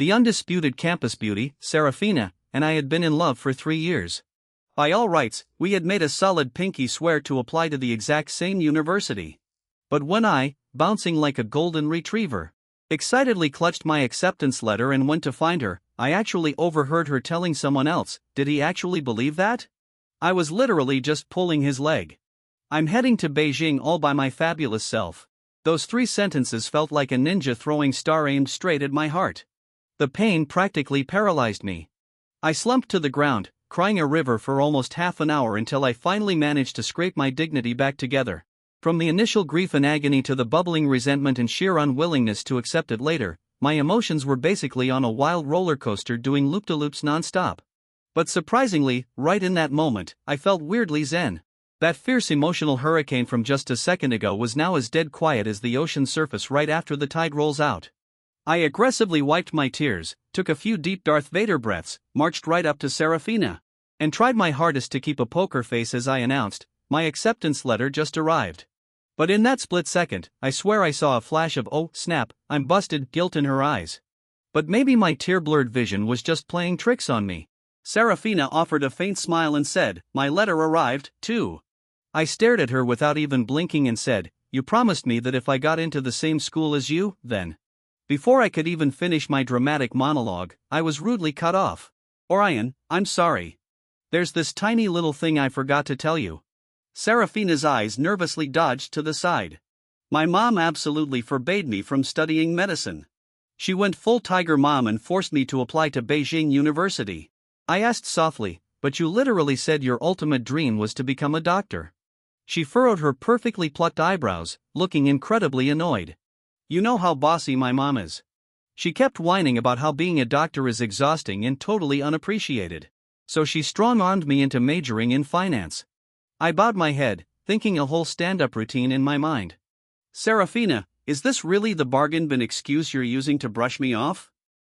The undisputed campus beauty, Serafina, and I had been in love for 3 years. By all rights, we had made a solid pinky swear to apply to the exact same university. But when I, bouncing like a golden retriever, excitedly clutched my acceptance letter and went to find her, I actually overheard her telling someone else. Did he actually believe that? I was literally just pulling his leg. I'm heading to Beijing all by my fabulous self. Those 3 sentences felt like a ninja throwing star aimed straight at my heart. The pain practically paralyzed me. I slumped to the ground, crying a river for almost half an hour until I finally managed to scrape my dignity back together. From the initial grief and agony to the bubbling resentment and sheer unwillingness to accept it later, my emotions were basically on a wild roller coaster doing loop-de-loops non-stop. But surprisingly, right in that moment, I felt weirdly zen. That fierce emotional hurricane from just a second ago was now as dead quiet as the ocean surface right after the tide rolls out. I aggressively wiped my tears, took a few deep Darth Vader breaths, marched right up to Serafina, and tried my hardest to keep a poker face as I announced, "My acceptance letter just arrived." But in that split second, I swear I saw a flash of "oh, snap, I'm busted" guilt in her eyes. But maybe my tear-blurred vision was just playing tricks on me. Serafina offered a faint smile and said, "My letter arrived, too." I stared at her without even blinking and said, "You promised me that if I got into the same school as you, then..." Before I could even finish my dramatic monologue, I was rudely cut off. "Orion, I'm sorry. There's this tiny little thing I forgot to tell you." Serafina's eyes nervously dodged to the side. My mom absolutely forbade me from studying medicine. She went full tiger mom and forced me to apply to Beijing University. I asked softly, "But you literally said your ultimate dream was to become a doctor." She furrowed her perfectly plucked eyebrows, looking incredibly annoyed. You know how bossy my mom is. She kept whining about how being a doctor is exhausting and totally unappreciated. So she strong-armed me into majoring in finance. I bowed my head, thinking a whole stand-up routine in my mind. "Serafina, is this really the bargain bin excuse you're using to brush me off?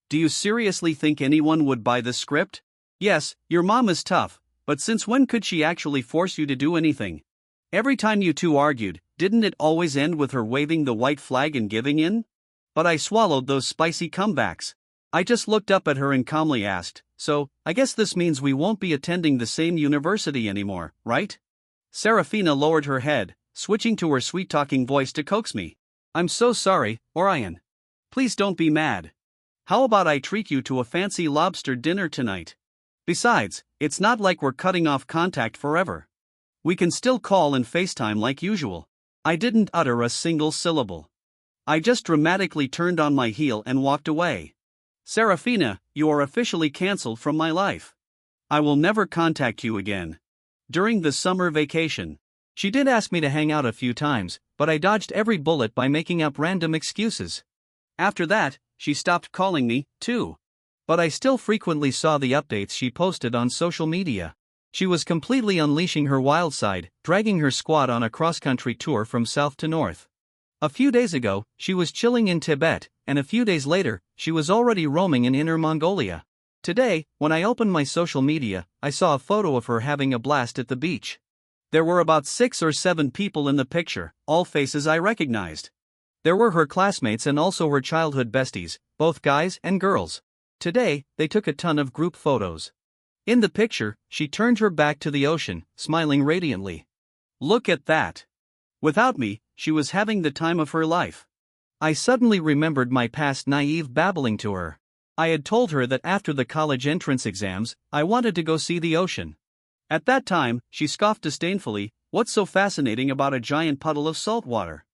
Do you seriously think anyone would buy this script? Yes, your mom is tough, but since when could she actually force you to do anything? Every time you two argued, didn't it always end with her waving the white flag and giving in?" But I swallowed those spicy comebacks. I just looked up at her and calmly asked, "So, I guess this means we won't be attending the same university anymore, right?" Serafina lowered her head, switching to her sweet-talking voice to coax me. "I'm so sorry, Orion. Please don't be mad. How about I treat you to a fancy lobster dinner tonight? Besides, it's not like we're cutting off contact forever. We can still call and FaceTime like usual." I didn't utter a single syllable. I just dramatically turned on my heel and walked away. "Serafina, you are officially cancelled from my life. I will never contact you again." During the summer vacation, she did ask me to hang out a few times, but I dodged every bullet by making up random excuses. After that, she stopped calling me, too. But I still frequently saw the updates she posted on social media. She was completely unleashing her wild side, dragging her squad on a cross-country tour from south to north. A few days ago, she was chilling in Tibet, and a few days later, she was already roaming in Inner Mongolia. Today, when I opened my social media, I saw a photo of her having a blast at the beach. There were about 6 or 7 people in the picture, all faces I recognized. There were her classmates and also her childhood besties, both guys and girls. Today, they took a ton of group photos. In the picture, she turned her back to the ocean, smiling radiantly. Look at that. Without me, she was having the time of her life. I suddenly remembered my past naive babbling to her. I had told her that after the college entrance exams, I wanted to go see the ocean. At that time, she scoffed disdainfully, "What's so fascinating about a giant puddle of salt water?"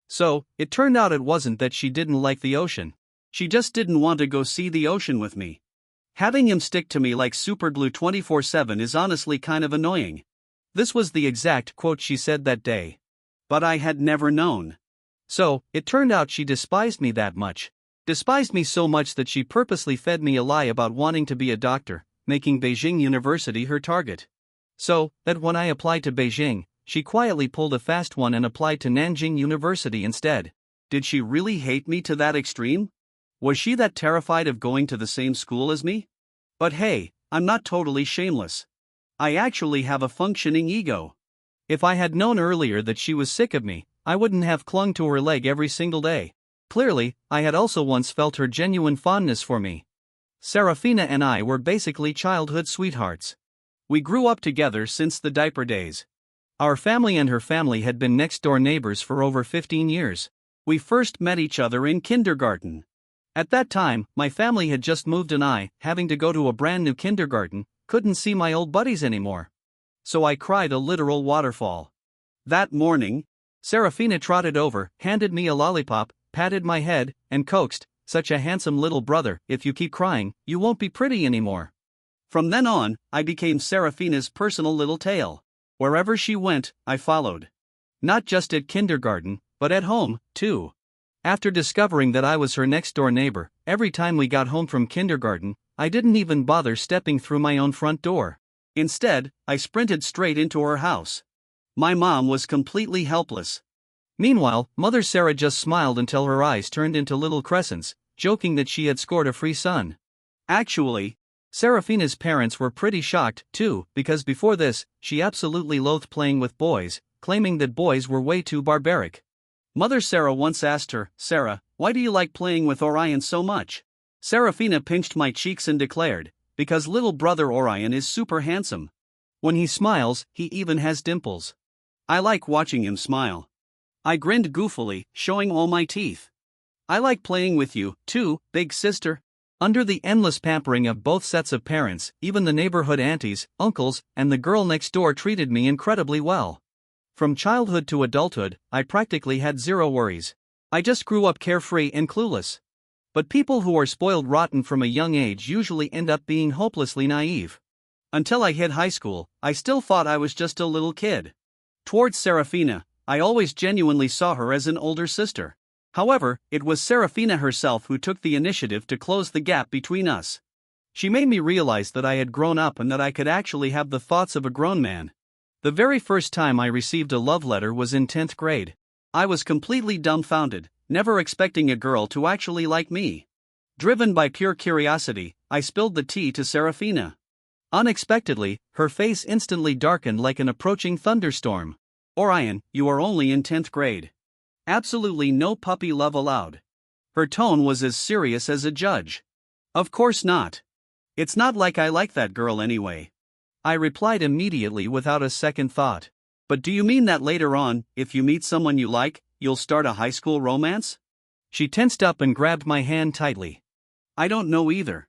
So, it turned out it wasn't that she didn't like the ocean. She just didn't want to go see the ocean with me. Having him stick to me like superglue 24/7 is honestly kind of annoying. This was the exact quote she said that day. But I had never known. So, it turned out she despised me that much. Despised me so much that she purposely fed me a lie about wanting to be a doctor, making Beijing University her target. So, that when I applied to Beijing, she quietly pulled a fast one and applied to Nanjing University instead. Did she really hate me to that extreme? Was she that terrified of going to the same school as me? But hey, I'm not totally shameless. I actually have a functioning ego. If I had known earlier that she was sick of me, I wouldn't have clung to her leg every single day. Clearly, I had also once felt her genuine fondness for me. Serafina and I were basically childhood sweethearts. We grew up together since the diaper days. Our family and her family had been next-door neighbors for over 15 years. We first met each other in kindergarten. At that time, my family had just moved and I, having to go to a brand new kindergarten, couldn't see my old buddies anymore. So I cried a literal waterfall. That morning, Serafina trotted over, handed me a lollipop, patted my head, and coaxed, "Such a handsome little brother, if you keep crying, you won't be pretty anymore." From then on, I became Serafina's personal little tail. Wherever she went, I followed. Not just at kindergarten, but at home, too. After discovering that I was her next-door neighbor, every time we got home from kindergarten, I didn't even bother stepping through my own front door. Instead, I sprinted straight into her house. My mom was completely helpless. Meanwhile, Mother Sarah just smiled until her eyes turned into little crescents, joking that she had scored a free son. Actually, Serafina's parents were pretty shocked, too, because before this, she absolutely loathed playing with boys, claiming that boys were way too barbaric. Mother Sarah once asked her, "Sarah, why do you like playing with Orion so much?" Serafina pinched my cheeks and declared, "Because little brother Orion is super handsome. When he smiles, he even has dimples. I like watching him smile." I grinned goofily, showing all my teeth. "I like playing with you, too, big sister." Under the endless pampering of both sets of parents, even the neighborhood aunties, uncles, and the girl next door treated me incredibly well. From childhood to adulthood, I practically had zero worries. I just grew up carefree and clueless. But people who are spoiled rotten from a young age usually end up being hopelessly naive. Until I hit high school, I still thought I was just a little kid. Towards Serafina, I always genuinely saw her as an older sister. However, it was Serafina herself who took the initiative to close the gap between us. She made me realize that I had grown up and that I could actually have the thoughts of a grown man. The very first time I received a love letter was in 10th grade. I was completely dumbfounded, never expecting a girl to actually like me. Driven by pure curiosity, I spilled the tea to Serafina. Unexpectedly, her face instantly darkened like an approaching thunderstorm. "Orion, you are only in 10th grade. Absolutely no puppy love allowed." Her tone was as serious as a judge. "Of course not. It's not like I like that girl anyway." I replied immediately without a second thought. "But do you mean that later on, if you meet someone you like, you'll start a high school romance?" She tensed up and grabbed my hand tightly. "I don't know either.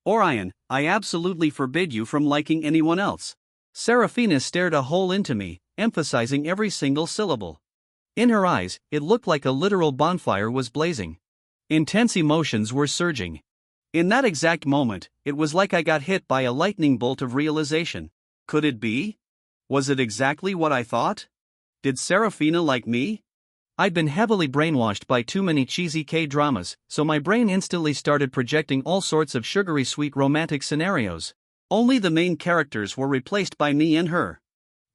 Orion, I absolutely forbid you from liking anyone else." Serafina stared a hole into me, emphasizing every single syllable. In her eyes, it looked like a literal bonfire was blazing. Intense emotions were surging. In that exact moment, it was like I got hit by a lightning bolt of realization. Could it be? Was it exactly what I thought? Did Serafina like me? I'd been heavily brainwashed by too many cheesy K-dramas, so my brain instantly started projecting all sorts of sugary sweet romantic scenarios. Only the main characters were replaced by me and her.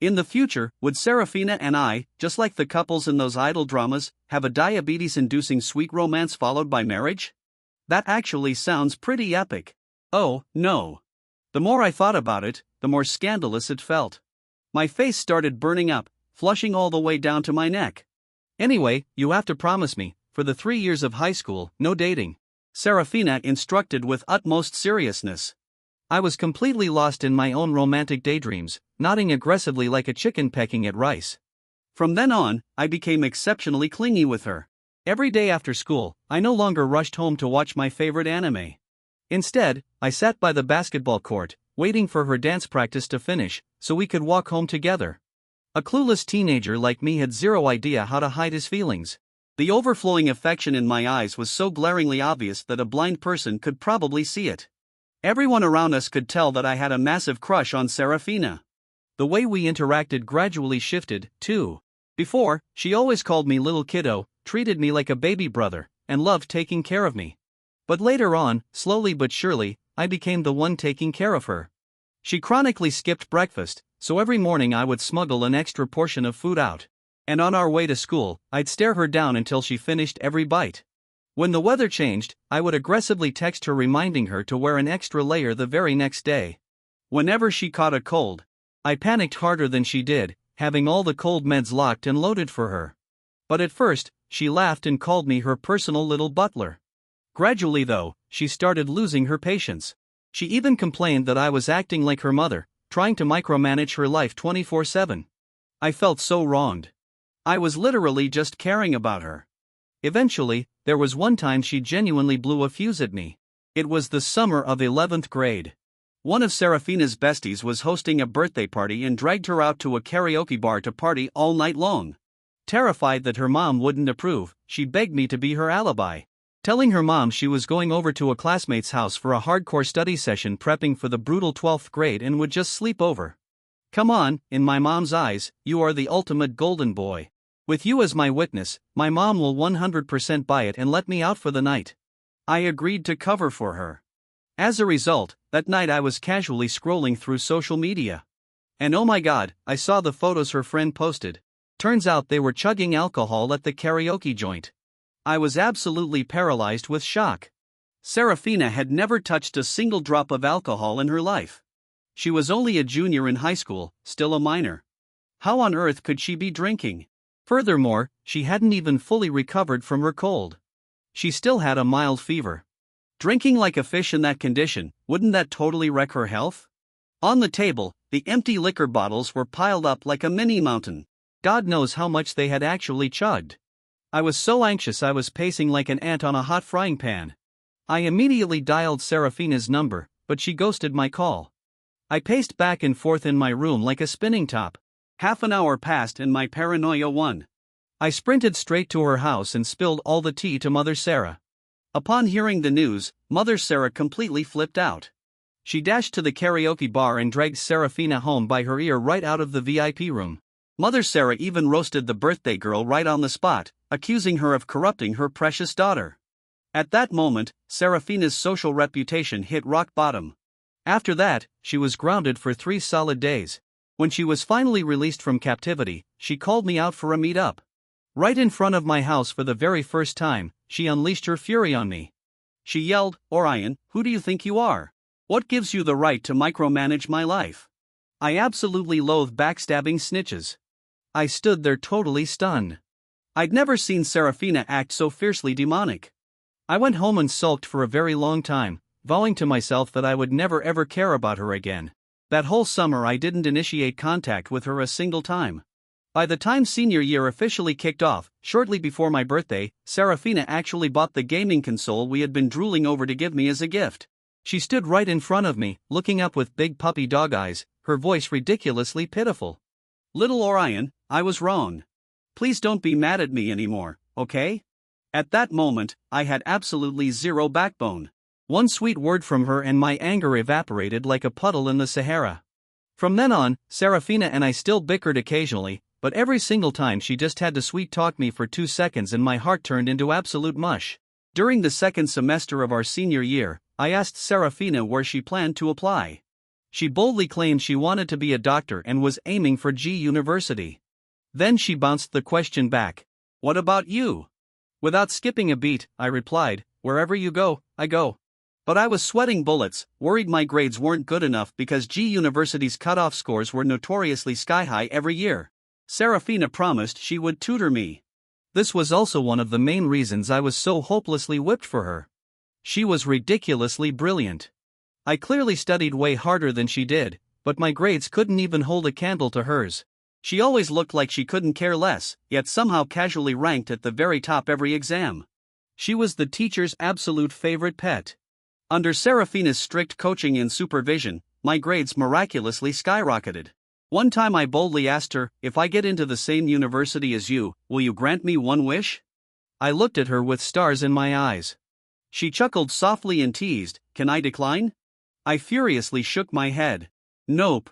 In the future, would Serafina and I, just like the couples in those idol dramas, have a diabetes-inducing sweet romance followed by marriage? That actually sounds pretty epic. Oh, no. The more I thought about it, the more scandalous it felt. My face started burning up, flushing all the way down to my neck. "Anyway, you have to promise me, for the 3 years of high school, no dating," Serafina instructed with utmost seriousness. I was completely lost in my own romantic daydreams, nodding aggressively like a chicken pecking at rice. From then on, I became exceptionally clingy with her. Every day after school, I no longer rushed home to watch my favorite anime. Instead, I sat by the basketball court, waiting for her dance practice to finish, so we could walk home together. A clueless teenager like me had zero idea how to hide his feelings. The overflowing affection in my eyes was so glaringly obvious that a blind person could probably see it. Everyone around us could tell that I had a massive crush on Serafina. The way we interacted gradually shifted, too. Before, she always called me little kiddo, treated me like a baby brother, and loved taking care of me. But later on, slowly but surely, I became the one taking care of her. She chronically skipped breakfast, so every morning I would smuggle an extra portion of food out. And on our way to school, I'd stare her down until she finished every bite. When the weather changed, I would aggressively text her reminding her to wear an extra layer the very next day. Whenever she caught a cold, I panicked harder than she did, having all the cold meds locked and loaded for her. But at first, she laughed and called me her personal little butler. Gradually, though, she started losing her patience. She even complained that I was acting like her mother, trying to micromanage her life 24/7. I felt so wronged. I was literally just caring about her. Eventually, there was one time she genuinely blew a fuse at me. It was the summer of 11th grade. One of Serafina's besties was hosting a birthday party and dragged her out to a karaoke bar to party all night long. Terrified that her mom wouldn't approve, she begged me to be her alibi, telling her mom she was going over to a classmate's house for a hardcore study session prepping for the brutal 12th grade and would just sleep over. Come on, in my mom's eyes, you are the ultimate golden boy. With you as my witness, my mom will 100% buy it and let me out for the night. I agreed to cover for her. As a result, that night I was casually scrolling through social media. And oh my god, I saw the photos her friend posted. Turns out they were chugging alcohol at the karaoke joint. I was absolutely paralyzed with shock. Serafina had never touched a single drop of alcohol in her life. She was only a junior in high school, still a minor. How on earth could she be drinking? Furthermore, she hadn't even fully recovered from her cold. She still had a mild fever. Drinking like a fish in that condition, wouldn't that totally wreck her health? On the table, the empty liquor bottles were piled up like a mini mountain. God knows how much they had actually chugged. I was so anxious I was pacing like an ant on a hot frying pan. I immediately dialed Serafina's number, but she ghosted my call. I paced back and forth in my room like a spinning top. Half an hour passed and my paranoia won. I sprinted straight to her house and spilled all the tea to Mother Sarah. Upon hearing the news, Mother Sarah completely flipped out. She dashed to the karaoke bar and dragged Serafina home by her ear right out of the VIP room. Mother Sarah even roasted the birthday girl right on the spot, accusing her of corrupting her precious daughter. At that moment, Serafina's social reputation hit rock bottom. After that, she was grounded for 3 solid days. When she was finally released from captivity, she called me out for a meet-up. Right in front of my house for the very first time, she unleashed her fury on me. She yelled, "Orion, who do you think you are? What gives you the right to micromanage my life?" I absolutely loathe backstabbing snitches. I stood there totally stunned. I'd never seen Serafina act so fiercely demonic. I went home and sulked for a very long time, vowing to myself that I would never ever care about her again. That whole summer I didn't initiate contact with her a single time. By the time senior year officially kicked off, shortly before my birthday, Serafina actually bought the gaming console we had been drooling over to give me as a gift. She stood right in front of me, looking up with big puppy dog eyes, her voice ridiculously pitiful. "Little Orion, I was wrong. Please don't be mad at me anymore, okay?" At that moment, I had absolutely zero backbone. One sweet word from her and my anger evaporated like a puddle in the Sahara. From then on, Serafina and I still bickered occasionally, but every single time she just had to sweet-talk me for 2 seconds and my heart turned into absolute mush. During the second semester of our senior year, I asked Serafina where she planned to apply. She boldly claimed she wanted to be a doctor and was aiming for G University. Then she bounced the question back. "What about you?" Without skipping a beat, I replied, "Wherever you go, I go." But I was sweating bullets, worried my grades weren't good enough because G University's cutoff scores were notoriously sky-high every year. Serafina promised she would tutor me. This was also one of the main reasons I was so hopelessly whipped for her. She was ridiculously brilliant. I clearly studied way harder than she did, but my grades couldn't even hold a candle to hers. She always looked like she couldn't care less, yet somehow casually ranked at the very top every exam. She was the teacher's absolute favorite pet. Under Serafina's strict coaching and supervision, my grades miraculously skyrocketed. One time I boldly asked her, "If I get into the same university as you, will you grant me one wish?" I looked at her with stars in my eyes. She chuckled softly and teased, "Can I decline?" I furiously shook my head. "Nope.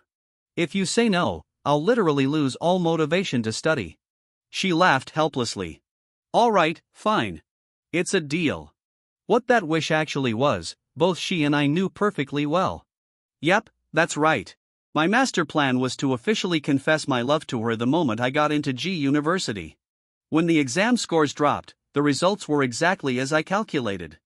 If you say no, I'll literally lose all motivation to study." She laughed helplessly. "All right, fine. It's a deal." What that wish actually was, both she and I knew perfectly well. Yep, that's right. My master plan was to officially confess my love to her the moment I got into G University. When the exam scores dropped, the results were exactly as I calculated.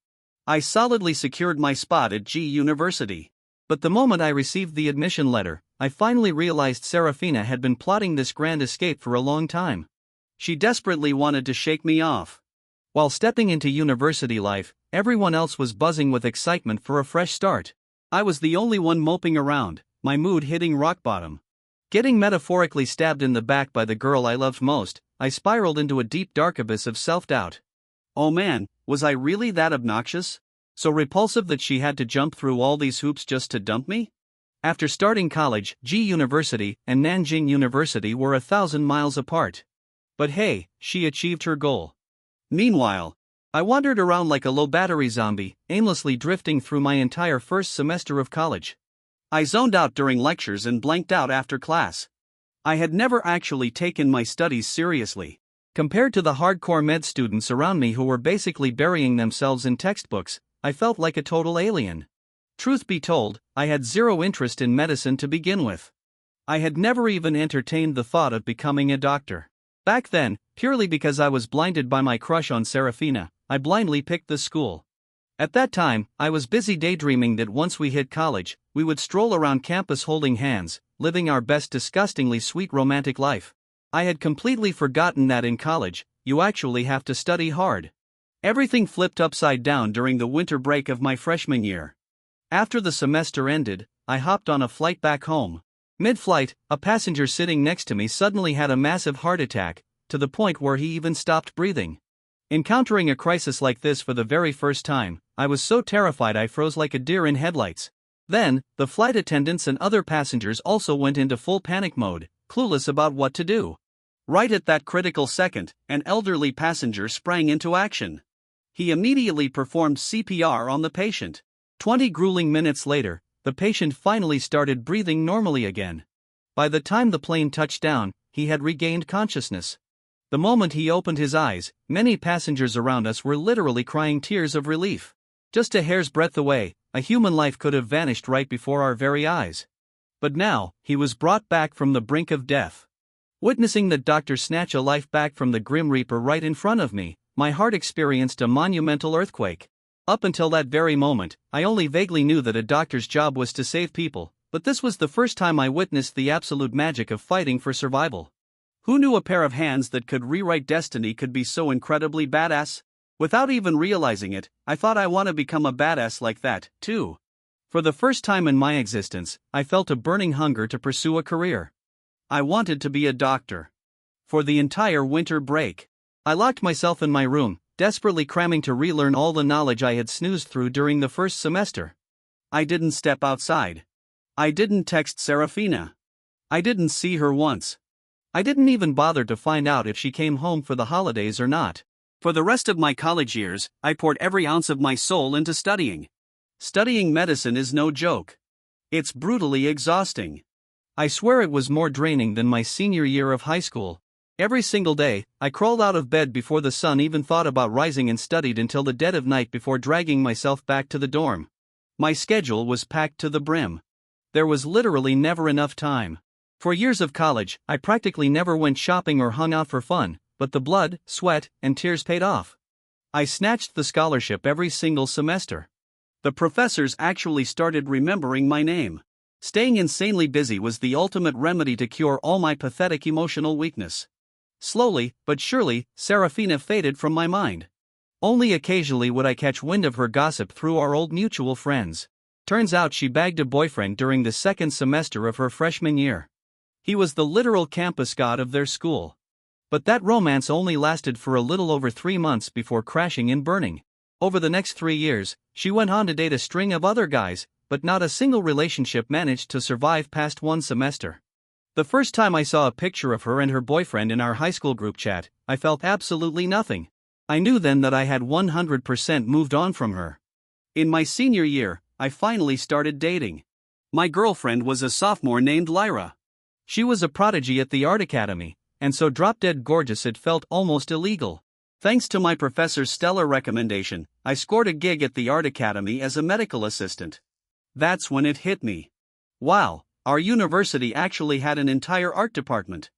I solidly secured my spot at G University. But the moment I received the admission letter, I finally realized Serafina had been plotting this grand escape for a long time. She desperately wanted to shake me off. While stepping into university life, everyone else was buzzing with excitement for a fresh start. I was the only one moping around, my mood hitting rock bottom. Getting metaphorically stabbed in the back by the girl I loved most, I spiraled into a deep dark abyss of self-doubt. Oh man, was I really that obnoxious? So repulsive that she had to jump through all these hoops just to dump me? After starting college, G University and Nanjing University were 1,000 miles apart. But hey, she achieved her goal. Meanwhile, I wandered around like a low-battery zombie, aimlessly drifting through my entire first semester of college. I zoned out during lectures and blanked out after class. I had never actually taken my studies seriously. Compared to the hardcore med students around me who were basically burying themselves in textbooks, I felt like a total alien. Truth be told, I had zero interest in medicine to begin with. I had never even entertained the thought of becoming a doctor. Back then, purely because I was blinded by my crush on Serafina, I blindly picked this school. At that time, I was busy daydreaming that once we hit college, we would stroll around campus holding hands, living our best disgustingly sweet romantic life. I had completely forgotten that in college, you actually have to study hard. Everything flipped upside down during the winter break of my freshman year. After the semester ended, I hopped on a flight back home. Mid-flight, a passenger sitting next to me suddenly had a massive heart attack, to the point where he even stopped breathing. Encountering a crisis like this for the very first time, I was so terrified I froze like a deer in headlights. Then, the flight attendants and other passengers also went into full panic mode, clueless about what to do. Right at that critical second, an elderly passenger sprang into action. He immediately performed CPR on the patient. 20 grueling minutes later, the patient finally started breathing normally again. By the time the plane touched down, he had regained consciousness. The moment he opened his eyes, many passengers around us were literally crying tears of relief. Just a hair's breadth away, a human life could have vanished right before our very eyes. But now, he was brought back from the brink of death. Witnessing the doctor snatch a life back from the Grim Reaper right in front of me, my heart experienced a monumental earthquake. Up until that very moment, I only vaguely knew that a doctor's job was to save people, but this was the first time I witnessed the absolute magic of fighting for survival. Who knew a pair of hands that could rewrite destiny could be so incredibly badass? Without even realizing it, I thought I want to become a badass like that, too. For the first time in my existence, I felt a burning hunger to pursue a career. I wanted to be a doctor. For the entire winter break, I locked myself in my room, desperately cramming to relearn all the knowledge I had snoozed through during the first semester. I didn't step outside. I didn't text Serafina. I didn't see her once. I didn't even bother to find out if she came home for the holidays or not. For the rest of my college years, I poured every ounce of my soul into studying. Studying medicine is no joke. It's brutally exhausting. I swear it was more draining than my senior year of high school. Every single day, I crawled out of bed before the sun even thought about rising and studied until the dead of night before dragging myself back to the dorm. My schedule was packed to the brim. There was literally never enough time. For years of college, I practically never went shopping or hung out for fun, but the blood, sweat, and tears paid off. I snatched the scholarship every single semester. The professors actually started remembering my name. Staying insanely busy was the ultimate remedy to cure all my pathetic emotional weakness. Slowly, but surely, Serafina faded from my mind. Only occasionally would I catch wind of her gossip through our old mutual friends. Turns out she bagged a boyfriend during the second semester of her freshman year. He was the literal campus god of their school. But that romance only lasted for a little over 3 months before crashing and burning. Over the next 3 years, she went on to date a string of other guys, but not a single relationship managed to survive past one semester. The first time I saw a picture of her and her boyfriend in our high school group chat, I felt absolutely nothing. I knew then that I had 100% moved on from her. In my senior year, I finally started dating. My girlfriend was a sophomore named Lyra. She was a prodigy at the art academy, and so drop-dead gorgeous it felt almost illegal. Thanks to my professor's stellar recommendation, I scored a gig at the art academy as a medical assistant. That's when it hit me. Wow, our university actually had an entire art department.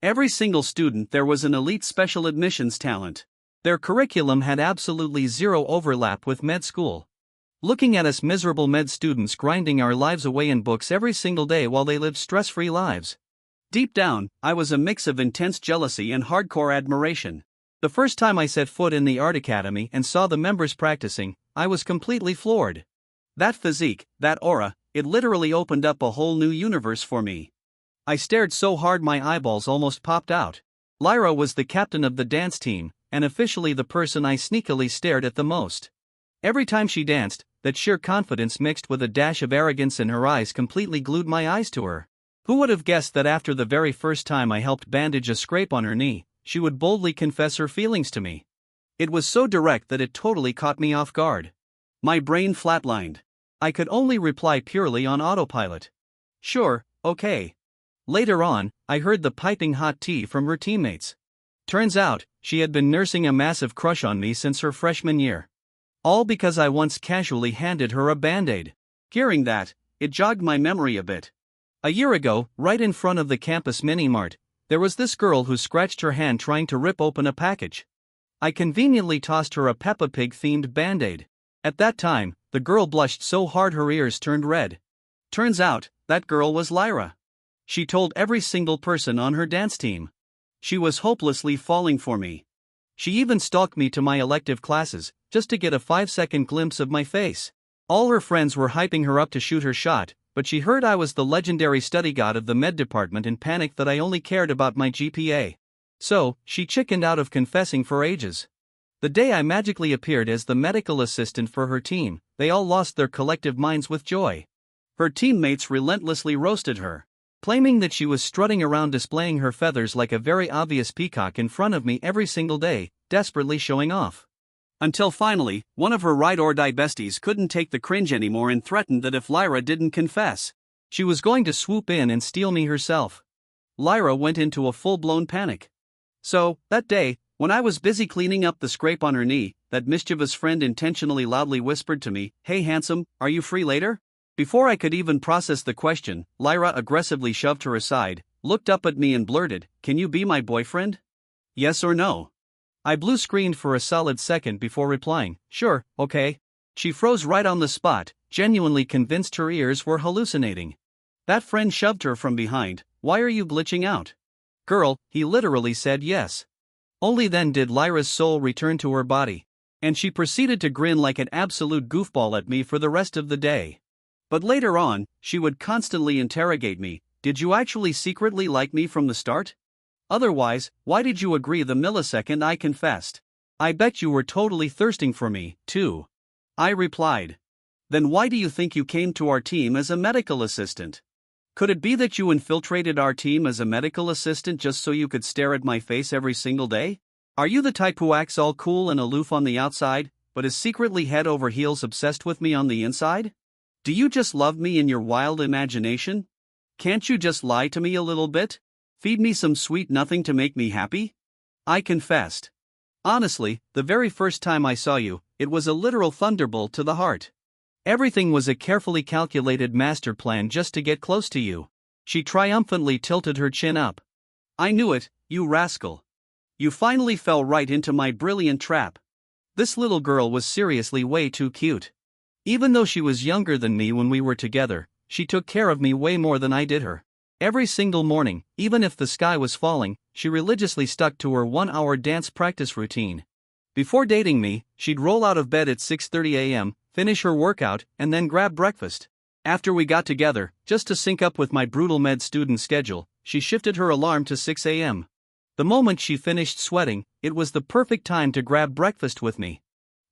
Every single student there was an elite special admissions talent. Their curriculum had absolutely zero overlap with med school. Looking at us miserable med students grinding our lives away in books every single day while they lived stress-free lives. Deep down, I was a mix of intense jealousy and hardcore admiration. The first time I set foot in the art academy and saw the members practicing, I was completely floored. That physique, that aura, it literally opened up a whole new universe for me. I stared so hard my eyeballs almost popped out. Lyra was the captain of the dance team, and officially the person I sneakily stared at the most. Every time she danced, that sheer confidence mixed with a dash of arrogance in her eyes completely glued my eyes to her. Who would have guessed that after the very first time I helped bandage a scrape on her knee, she would boldly confess her feelings to me? It was so direct that it totally caught me off guard. My brain flatlined. I could only reply purely on autopilot. Sure, okay. Later on, I heard the piping hot tea from her teammates. Turns out, she had been nursing a massive crush on me since her freshman year. All because I once casually handed her a Band-Aid. Hearing that, it jogged my memory a bit. A year ago, right in front of the campus mini-mart, there was this girl who scratched her hand trying to rip open a package. I conveniently tossed her a Peppa Pig-themed Band-Aid. At that time, the girl blushed so hard her ears turned red. Turns out, that girl was Lyra. She told every single person on her dance team. She was hopelessly falling for me. She even stalked me to my elective classes, just to get a 5-second glimpse of my face. All her friends were hyping her up to shoot her shot, but she heard I was the legendary study god of the med department and panicked that I only cared about my GPA. So, she chickened out of confessing for ages. The day I magically appeared as the medical assistant for her team, they all lost their collective minds with joy. Her teammates relentlessly roasted her, claiming that she was strutting around displaying her feathers like a very obvious peacock in front of me every single day, desperately showing off. Until finally, one of her ride-or-die besties couldn't take the cringe anymore and threatened that if Lyra didn't confess, she was going to swoop in and steal me herself. Lyra went into a full-blown panic. So, that day, when I was busy cleaning up the scrape on her knee, that mischievous friend intentionally loudly whispered to me, "Hey handsome, are you free later?" Before I could even process the question, Lyra aggressively shoved her aside, looked up at me and blurted, "Can you be my boyfriend? Yes or no?" I blue-screened for a solid second before replying, "Sure, okay." She froze right on the spot, genuinely convinced her ears were hallucinating. That friend shoved her from behind, "Why are you glitching out?" "Girl," he literally said yes. Only then did Lyra's soul return to her body. And she proceeded to grin like an absolute goofball at me for the rest of the day. But later on, she would constantly interrogate me, "Did you actually secretly like me from the start? Otherwise, why did you agree the millisecond I confessed? I bet you were totally thirsting for me, too." I replied, "Then why do you think you came to our team as a medical assistant? Could it be that you infiltrated our team as a medical assistant just so you could stare at my face every single day? Are you the type who acts all cool and aloof on the outside, but is secretly head over heels obsessed with me on the inside? Do you just love me in your wild imagination? Can't you just lie to me a little bit? Feed me some sweet nothing to make me happy?" I confessed. Honestly, the very first time I saw you, it was a literal thunderbolt to the heart. Everything was a carefully calculated master plan just to get close to you. She triumphantly tilted her chin up. "I knew it, you rascal. You finally fell right into my brilliant trap." This little girl was seriously way too cute. Even though she was younger than me when we were together, she took care of me way more than I did her. Every single morning, even if the sky was falling, she religiously stuck to her 1-hour dance practice routine. Before dating me, she'd roll out of bed at 6:30 a.m., finish her workout, and then grab breakfast. After we got together, just to sync up with my brutal med student schedule, she shifted her alarm to 6 a.m. The moment she finished sweating, it was the perfect time to grab breakfast with me.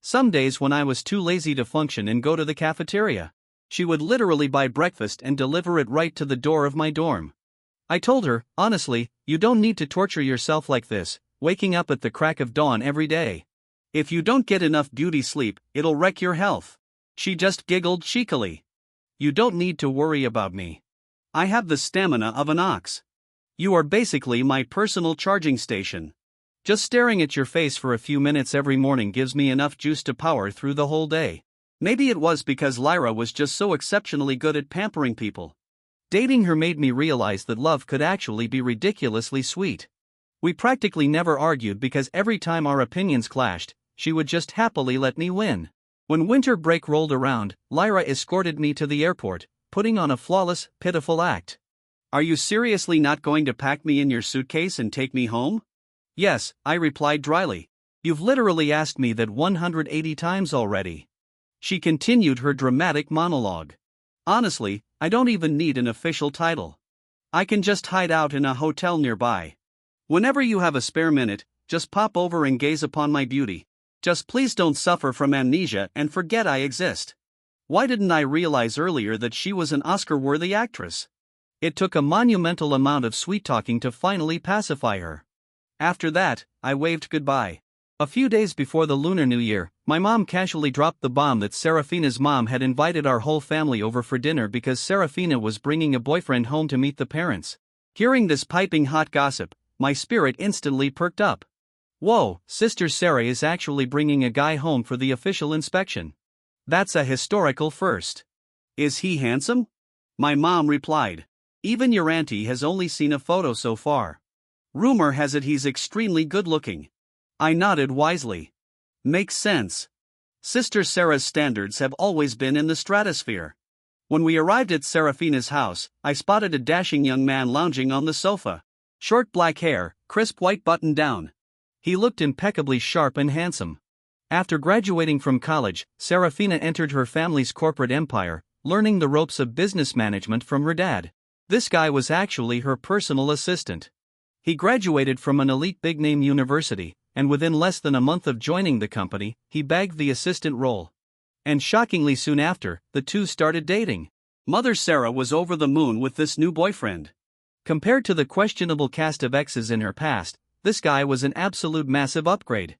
Some days when I was too lazy to function and go to the cafeteria, she would literally buy breakfast and deliver it right to the door of my dorm. I told her, "Honestly, you don't need to torture yourself like this, waking up at the crack of dawn every day. If you don't get enough beauty sleep, it'll wreck your health." She just giggled cheekily. "You don't need to worry about me. I have the stamina of an ox. You are basically my personal charging station. Just staring at your face for a few minutes every morning gives me enough juice to power through the whole day." Maybe it was because Lyra was just so exceptionally good at pampering people. Dating her made me realize that love could actually be ridiculously sweet. We practically never argued because every time our opinions clashed, she would just happily let me win. When winter break rolled around, Lyra escorted me to the airport, putting on a flawless, pitiful act. Are you seriously not going to pack me in your suitcase and take me home? Yes, I replied dryly. You've literally asked me that 180 times already. She continued her dramatic monologue. Honestly, I don't even need an official title. I can just hide out in a hotel nearby. Whenever you have a spare minute, just pop over and gaze upon my beauty. Just please don't suffer from amnesia and forget I exist. Why didn't I realize earlier that she was an Oscar-worthy actress? It took a monumental amount of sweet-talking to finally pacify her. After that, I waved goodbye. A few days before the Lunar New Year, my mom casually dropped the bomb that Serafina's mom had invited our whole family over for dinner because Serafina was bringing a boyfriend home to meet the parents. Hearing this piping hot gossip, my spirit instantly perked up. Whoa, Sister Sarah is actually bringing a guy home for the official inspection. That's a historical first. Is he handsome? My mom replied. Even your auntie has only seen a photo so far. Rumor has it he's extremely good-looking. I nodded wisely. Makes sense. Sister Sarah's standards have always been in the stratosphere. When we arrived at Serafina's house, I spotted a dashing young man lounging on the sofa. Short black hair, crisp white button-down. He looked impeccably sharp and handsome. After graduating from college, Serafina entered her family's corporate empire, learning the ropes of business management from her dad. This guy was actually her personal assistant. He graduated from an elite big-name university, and within less than a month of joining the company, he bagged the assistant role. And shockingly soon after, the two started dating. Mother Sarah was over the moon with this new boyfriend. Compared to the questionable cast of exes in her past, this guy was an absolute massive upgrade.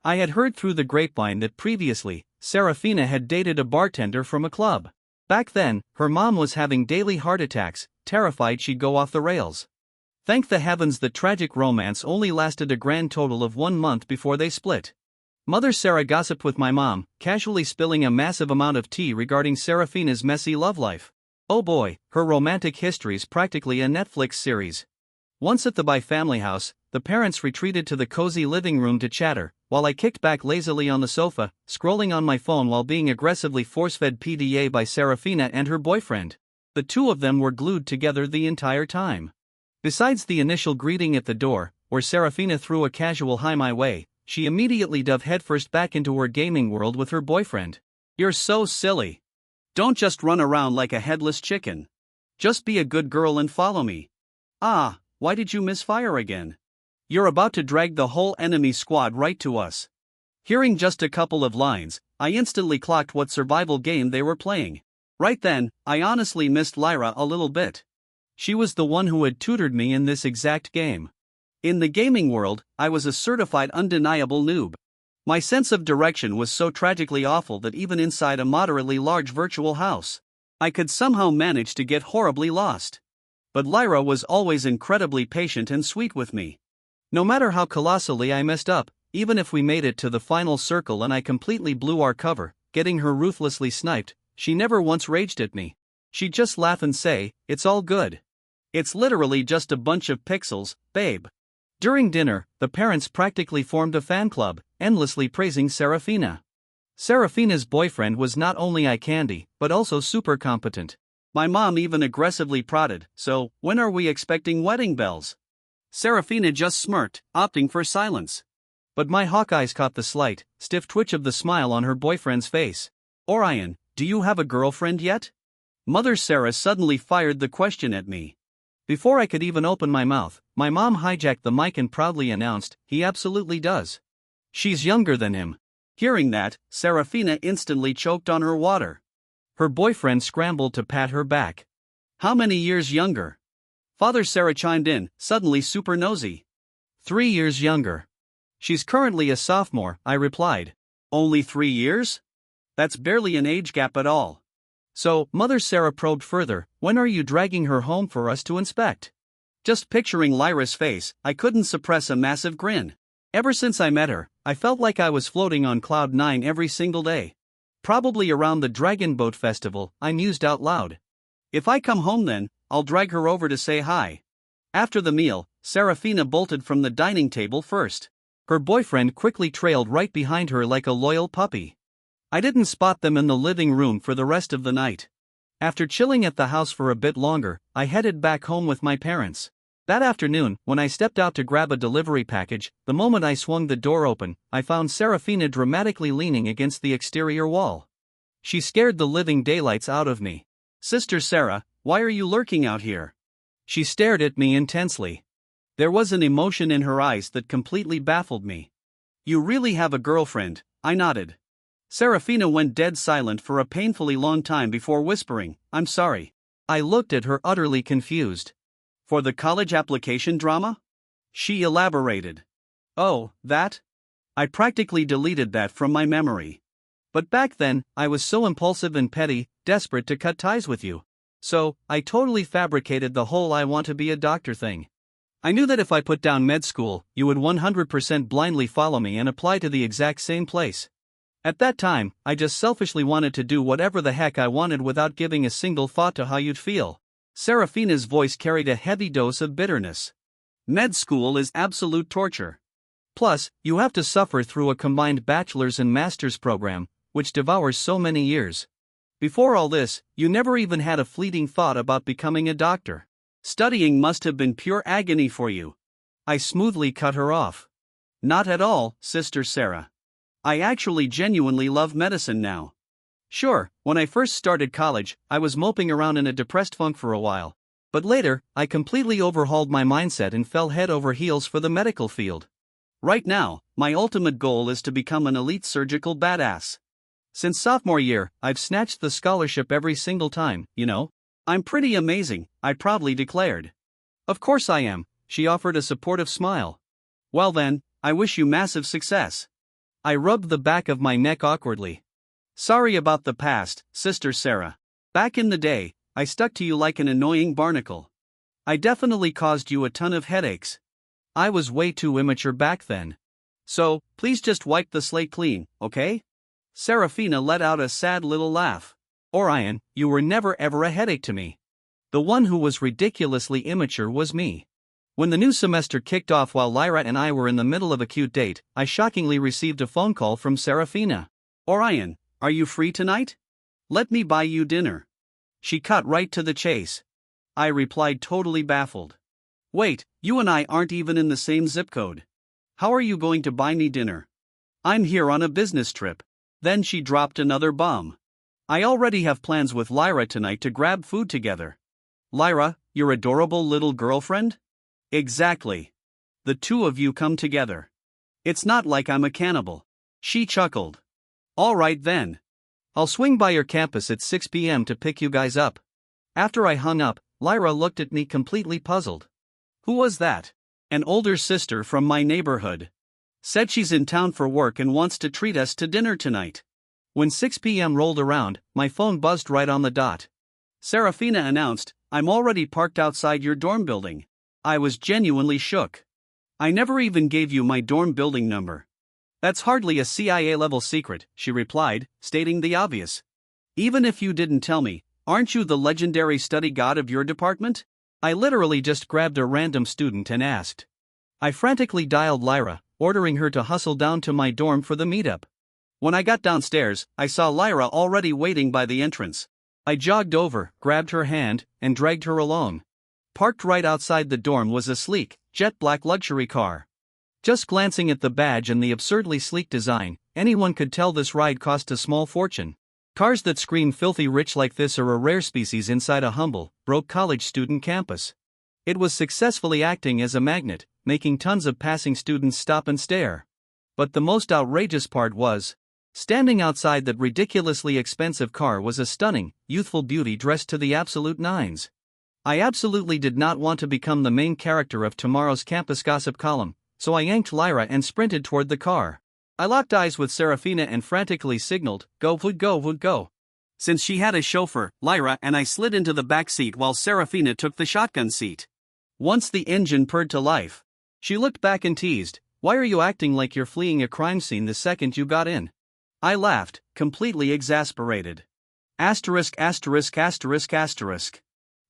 I had heard through the grapevine that previously, Serafina had dated a bartender from a club. Back then, her mom was having daily heart attacks, terrified she'd go off the rails. Thank the heavens the tragic romance only lasted a grand total of 1 month before they split. Mother Sarah gossiped with my mom, casually spilling a massive amount of tea regarding Serafina's messy love life. Oh boy, her romantic history's practically a Netflix series. Once at the Bai family house, the parents retreated to the cozy living room to chatter, while I kicked back lazily on the sofa, scrolling on my phone while being aggressively force-fed PDA by Serafina and her boyfriend. The two of them were glued together the entire time. Besides the initial greeting at the door, where Serafina threw a casual hi my way, she immediately dove headfirst back into her gaming world with her boyfriend. You're so silly. Don't just run around like a headless chicken. Just be a good girl and follow me. Ah, why did you misfire again? You're about to drag the whole enemy squad right to us. Hearing just a couple of lines, I instantly clocked what survival game they were playing. Right then, I honestly missed Lyra a little bit. She was the one who had tutored me in this exact game. In the gaming world, I was a certified undeniable noob. My sense of direction was so tragically awful that even inside a moderately large virtual house, I could somehow manage to get horribly lost. But Lyra was always incredibly patient and sweet with me. No matter how colossally I messed up, even if we made it to the final circle and I completely blew our cover, getting her ruthlessly sniped, she never once raged at me. She'd just laugh and say, "It's all good. It's literally just a bunch of pixels, babe." During dinner, the parents practically formed a fan club, endlessly praising Serafina. Serafina's boyfriend was not only eye candy, but also super competent. My mom even aggressively prodded, "So, when are we expecting wedding bells?" Serafina just smirked, opting for silence. But my hawk eyes caught the slight, stiff twitch of the smile on her boyfriend's face. "Orion, do you have a girlfriend yet?" Mother Sarah suddenly fired the question at me. Before I could even open my mouth, my mom hijacked the mic and proudly announced, "He absolutely does. She's younger than him." Hearing that, Serafina instantly choked on her water. Her boyfriend scrambled to pat her back. "How many years younger?" Father Sarah chimed in, suddenly super nosy. 3 years younger. She's currently a sophomore, I replied. Only 3 years? That's barely an age gap at all. So, Mother Sarah probed further, "When are you dragging her home for us to inspect?" Just picturing Lyra's face, I couldn't suppress a massive grin. Ever since I met her, I felt like I was floating on cloud 9 every single day. Probably around the Dragon Boat Festival, I mused out loud. If I come home then, I'll drag her over to say hi. After the meal, Serafina bolted from the dining table first. Her boyfriend quickly trailed right behind her like a loyal puppy. I didn't spot them in the living room for the rest of the night. After chilling at the house for a bit longer, I headed back home with my parents. That afternoon, when I stepped out to grab a delivery package, the moment I swung the door open, I found Serafina dramatically leaning against the exterior wall. She scared the living daylights out of me. "Sister Sarah, why are you lurking out here?" She stared at me intensely. There was an emotion in her eyes that completely baffled me. "You really have a girlfriend?" I nodded. Serafina went dead silent for a painfully long time before whispering, "I'm sorry." I looked at her utterly confused. "For the college application drama?" She elaborated. "Oh, that? I practically deleted that from my memory. But back then, I was so impulsive and petty, desperate to cut ties with you. So, I totally fabricated the whole I want to be a doctor thing. I knew that if I put down med school, you would 100% blindly follow me and apply to the exact same place. At that time, I just selfishly wanted to do whatever the heck I wanted without giving a single thought to how you'd feel." Serafina's voice carried a heavy dose of bitterness. "Med school is absolute torture. Plus, you have to suffer through a combined bachelor's and master's program, which devours so many years. Before all this, you never even had a fleeting thought about becoming a doctor. Studying must have been pure agony for you." I smoothly cut her off. "Not at all, Sister Sarah. I actually genuinely love medicine now. Sure, when I first started college, I was moping around in a depressed funk for a while. But later, I completely overhauled my mindset and fell head over heels for the medical field. Right now, my ultimate goal is to become an elite surgical badass. Since sophomore year, I've snatched the scholarship every single time, you know. I'm pretty amazing," I proudly declared. "Of course I am," she offered a supportive smile. "Well then, I wish you massive success." I rubbed the back of my neck awkwardly. "Sorry about the past, Sister Sarah. Back in the day, I stuck to you like an annoying barnacle. I definitely caused you a ton of headaches. I was way too immature back then. So, please just wipe the slate clean, okay?" Serafina let out a sad little laugh. "Orion, you were never ever a headache to me. The one who was ridiculously immature was me." When the new semester kicked off while Lyra and I were in the middle of a cute date, I shockingly received a phone call from Serafina. "Orion, are you free tonight? Let me buy you dinner." She cut right to the chase. I replied totally baffled. "Wait, you and I aren't even in the same zip code. How are you going to buy me dinner? I'm here on a business trip." Then she dropped another bomb. "I already have plans with Lyra tonight to grab food together." "Lyra, your adorable little girlfriend?" "Exactly. The two of you come together. It's not like I'm a cannibal." She chuckled. "All right then. I'll swing by your campus at 6 p.m. to pick you guys up." After I hung up, Lyra looked at me completely puzzled. "Who was that?" "An older sister from my neighborhood. Said she's in town for work and wants to treat us to dinner tonight." When 6 p.m. rolled around, my phone buzzed right on the dot. Serafina announced, "I'm already parked outside your dorm building." I was genuinely shook. "I never even gave you my dorm building number." "That's hardly a CIA-level secret," she replied, stating the obvious. "Even if you didn't tell me, aren't you the legendary study god of your department?" I literally just grabbed a random student and asked. I frantically dialed Lyra, ordering her to hustle down to my dorm for the meetup. When I got downstairs, I saw Lyra already waiting by the entrance. I jogged over, grabbed her hand, and dragged her along. Parked right outside the dorm was a sleek, jet-black luxury car. Just glancing at the badge and the absurdly sleek design, anyone could tell this ride cost a small fortune. Cars that scream filthy rich like this are a rare species inside a humble, broke college student campus. It was successfully acting as a magnet, making tons of passing students stop and stare. But the most outrageous part was, standing outside that ridiculously expensive car was a stunning, youthful beauty dressed to the absolute nines. I absolutely did not want to become the main character of tomorrow's campus gossip column, so I yanked Lyra and sprinted toward the car. I locked eyes with Serafina and frantically signaled, "Go, would go, would go." Since she had a chauffeur, Lyra and I slid into the back seat while Serafina took the shotgun seat. Once the engine purred to life, she looked back and teased, "Why are you acting like you're fleeing a crime scene the second you got in?" I laughed, completely exasperated. Asterisk asterisk asterisk asterisk.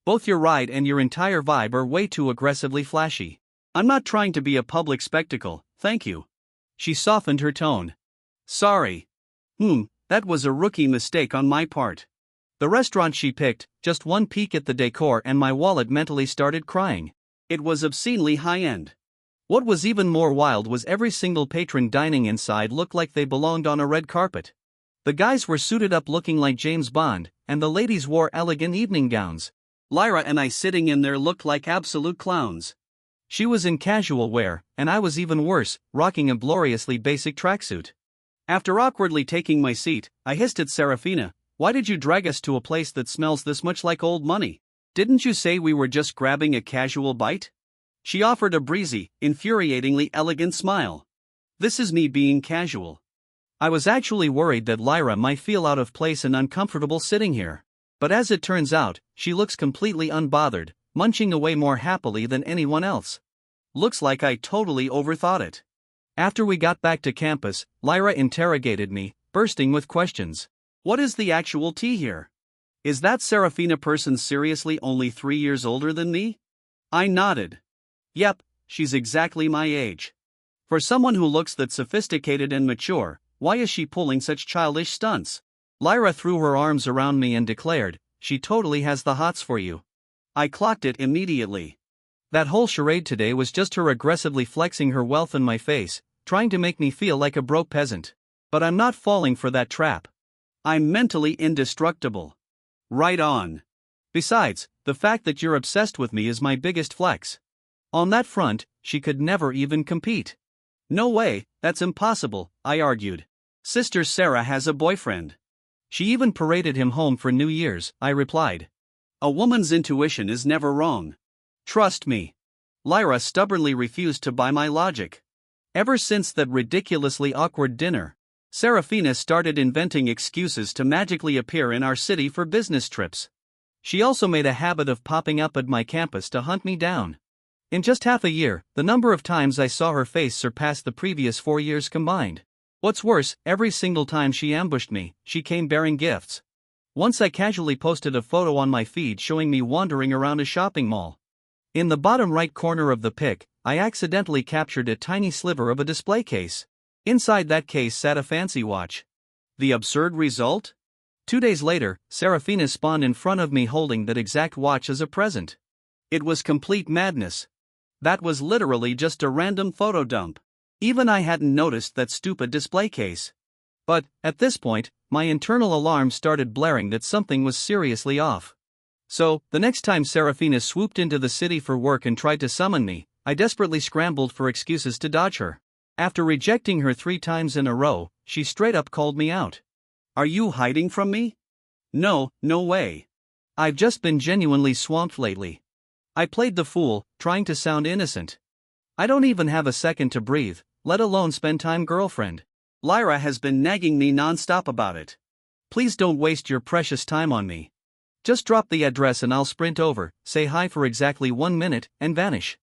Both your ride and your entire vibe are way too aggressively flashy. I'm not trying to be a public spectacle, thank you. She softened her tone. Sorry. That was a rookie mistake on my part. The restaurant she picked, just one peek at the decor and my wallet mentally started crying. It was obscenely high-end. What was even more wild was every single patron dining inside looked like they belonged on a red carpet. The guys were suited up looking like James Bond, and the ladies wore elegant evening gowns. Lyra and I sitting in there looked like absolute clowns. She was in casual wear, and I was even worse, rocking a gloriously basic tracksuit. After awkwardly taking my seat, I hissed at Serafina, "Why did you drag us to a place that smells this much like old money? Didn't you say we were just grabbing a casual bite?" She offered a breezy, infuriatingly elegant smile. This is me being casual. I was actually worried that Lyra might feel out of place and uncomfortable sitting here. But as it turns out, she looks completely unbothered, munching away more happily than anyone else. Looks like I totally overthought it. After we got back to campus, Lyra interrogated me, bursting with questions. "What is the actual tea here? Is that Serafina person seriously only 3 years older than me?" I nodded. Yep, she's exactly my age. For someone who looks that sophisticated and mature, why is she pulling such childish stunts? Lyra threw her arms around me and declared, "She totally has the hots for you." I clocked it immediately. That whole charade today was just her aggressively flexing her wealth in my face, trying to make me feel like a broke peasant. But I'm not falling for that trap. I'm mentally indestructible. Right on. Besides, the fact that you're obsessed with me is my biggest flex. On that front, she could never even compete. No way, that's impossible, I argued. Sister Sarah has a boyfriend. She even paraded him home for New Year's, I replied. A woman's intuition is never wrong. Trust me. Lyra stubbornly refused to buy my logic. Ever since that ridiculously awkward dinner, Serafina started inventing excuses to magically appear in our city for business trips. She also made a habit of popping up at my campus to hunt me down. In just half a year, the number of times I saw her face surpassed the previous 4 years combined. What's worse, every single time she ambushed me, she came bearing gifts. Once I casually posted a photo on my feed showing me wandering around a shopping mall. In the bottom right corner of the pic, I accidentally captured a tiny sliver of a display case. Inside that case sat a fancy watch. The absurd result? 2 days later, Serafina spawned in front of me holding that exact watch as a present. It was complete madness. That was literally just a random photo dump. Even I hadn't noticed that stupid display case. But, at this point, my internal alarm started blaring that something was seriously off. So, the next time Serafina swooped into the city for work and tried to summon me, I desperately scrambled for excuses to dodge her. After rejecting her 3 times in a row, she straight up called me out. Are you hiding from me? No, no way. I've just been genuinely swamped lately. I played the fool, trying to sound innocent. I don't even have a second to breathe, let alone spend time girlfriend. Lyra has been nagging me non-stop about it. Please don't waste your precious time on me. Just drop the address and I'll sprint over, say hi for exactly 1 minute, and vanish.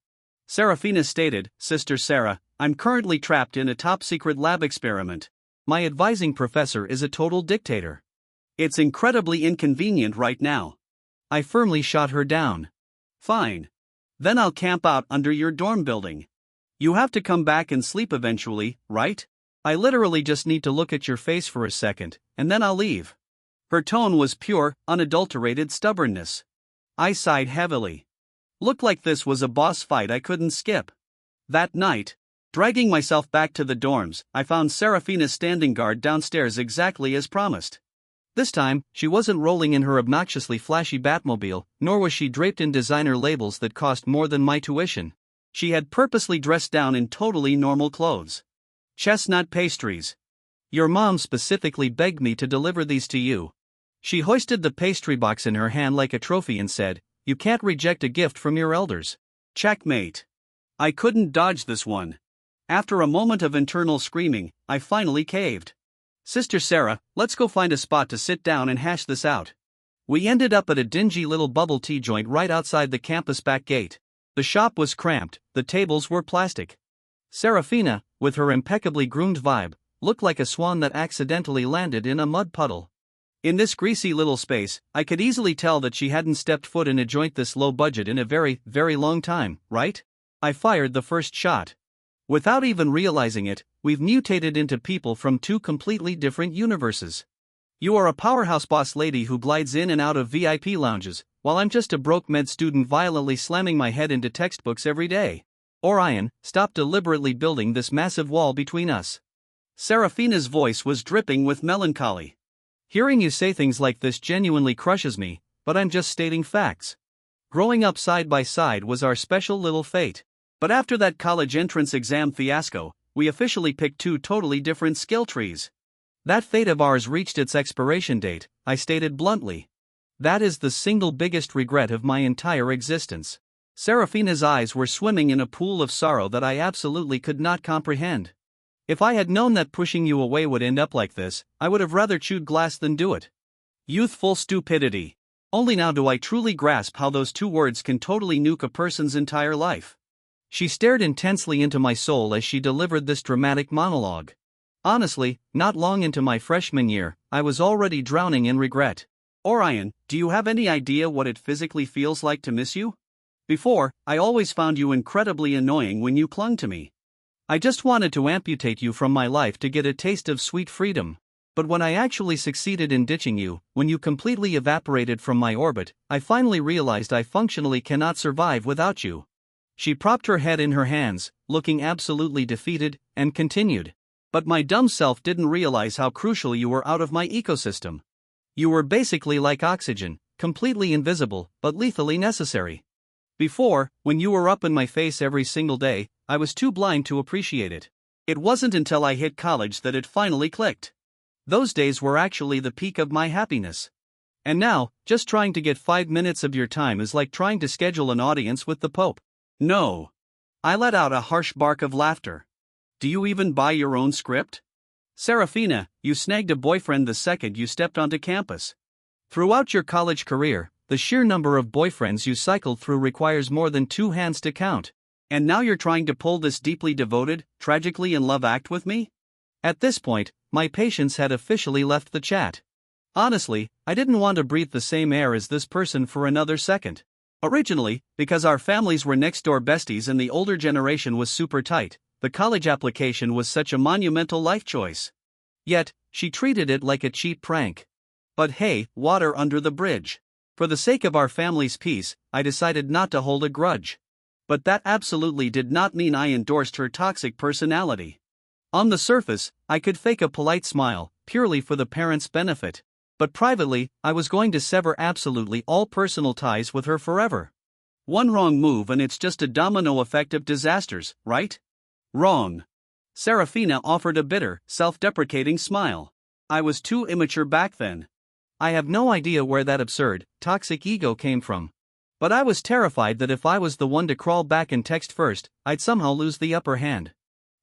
Serafina stated, Sister Sarah, I'm currently trapped in a top-secret lab experiment. My advising professor is a total dictator. It's incredibly inconvenient right now. I firmly shot her down. Fine. Then I'll camp out under your dorm building. You have to come back and sleep eventually, right? I literally just need to look at your face for a second, and then I'll leave. Her tone was pure, unadulterated stubbornness. I sighed heavily. Looked like this was a boss fight I couldn't skip. That night, dragging myself back to the dorms, I found Serafina standing guard downstairs exactly as promised. This time, she wasn't rolling in her obnoxiously flashy Batmobile, nor was she draped in designer labels that cost more than my tuition. She had purposely dressed down in totally normal clothes. Chestnut pastries. Your mom specifically begged me to deliver these to you. She hoisted the pastry box in her hand like a trophy and said, You can't reject a gift from your elders. Checkmate. I couldn't dodge this one. After a moment of internal screaming, I finally caved. Sister Sarah, let's go find a spot to sit down and hash this out. We ended up at a dingy little bubble tea joint right outside the campus back gate. The shop was cramped, the tables were plastic. Serafina, with her impeccably groomed vibe, looked like a swan that accidentally landed in a mud puddle. In this greasy little space, I could easily tell that she hadn't stepped foot in a joint this low budget in a very, very long time, right? I fired the first shot. Without even realizing it, we've mutated into people from 2 completely different universes. You are a powerhouse boss lady who glides in and out of VIP lounges, while I'm just a broke med student violently slamming my head into textbooks every day. Orion, stop deliberately building this massive wall between us. Serafina's voice was dripping with melancholy. Hearing you say things like this genuinely crushes me, but I'm just stating facts. Growing up side by side was our special little fate. But after that college entrance exam fiasco, we officially picked two totally different skill trees. That fate of ours reached its expiration date, I stated bluntly. That is the single biggest regret of my entire existence. Serafina's eyes were swimming in a pool of sorrow that I absolutely could not comprehend. If I had known that pushing you away would end up like this, I would have rather chewed glass than do it. Youthful stupidity. Only now do I truly grasp how those two words can totally nuke a person's entire life. She stared intensely into my soul as she delivered this dramatic monologue. Honestly, not long into my freshman year, I was already drowning in regret. Orion, do you have any idea what it physically feels like to miss you? Before, I always found you incredibly annoying when you clung to me. I just wanted to amputate you from my life to get a taste of sweet freedom. But when I actually succeeded in ditching you, when you completely evaporated from my orbit, I finally realized I functionally cannot survive without you. She propped her head in her hands, looking absolutely defeated, and continued. But my dumb self didn't realize how crucial you were out of my ecosystem. You were basically like oxygen, completely invisible, but lethally necessary. Before, when you were up in my face every single day, I was too blind to appreciate it. It wasn't until I hit college that it finally clicked. Those days were actually the peak of my happiness. And now, just trying to get 5 minutes of your time is like trying to schedule an audience with the Pope. No. I let out a harsh bark of laughter. Do you even buy your own script? Serafina, you snagged a boyfriend the second you stepped onto campus. Throughout your college career, the sheer number of boyfriends you cycled through requires more than 2 hands to count. And now you're trying to pull this deeply devoted, tragically in love act with me? At this point, my patience had officially left the chat. Honestly, I didn't want to breathe the same air as this person for another second. Originally, because our families were next-door besties and the older generation was super tight, the college application was such a monumental life choice. Yet, she treated it like a cheap prank. But hey, water under the bridge. For the sake of our family's peace, I decided not to hold a grudge. But that absolutely did not mean I endorsed her toxic personality. On the surface, I could fake a polite smile, purely for the parents' benefit. But privately, I was going to sever absolutely all personal ties with her forever. One wrong move and it's just a domino effect of disasters, right? Wrong. Serafina offered a bitter, self-deprecating smile. I was too immature back then. I have no idea where that absurd, toxic ego came from. But I was terrified that if I was the one to crawl back and text first, I'd somehow lose the upper hand.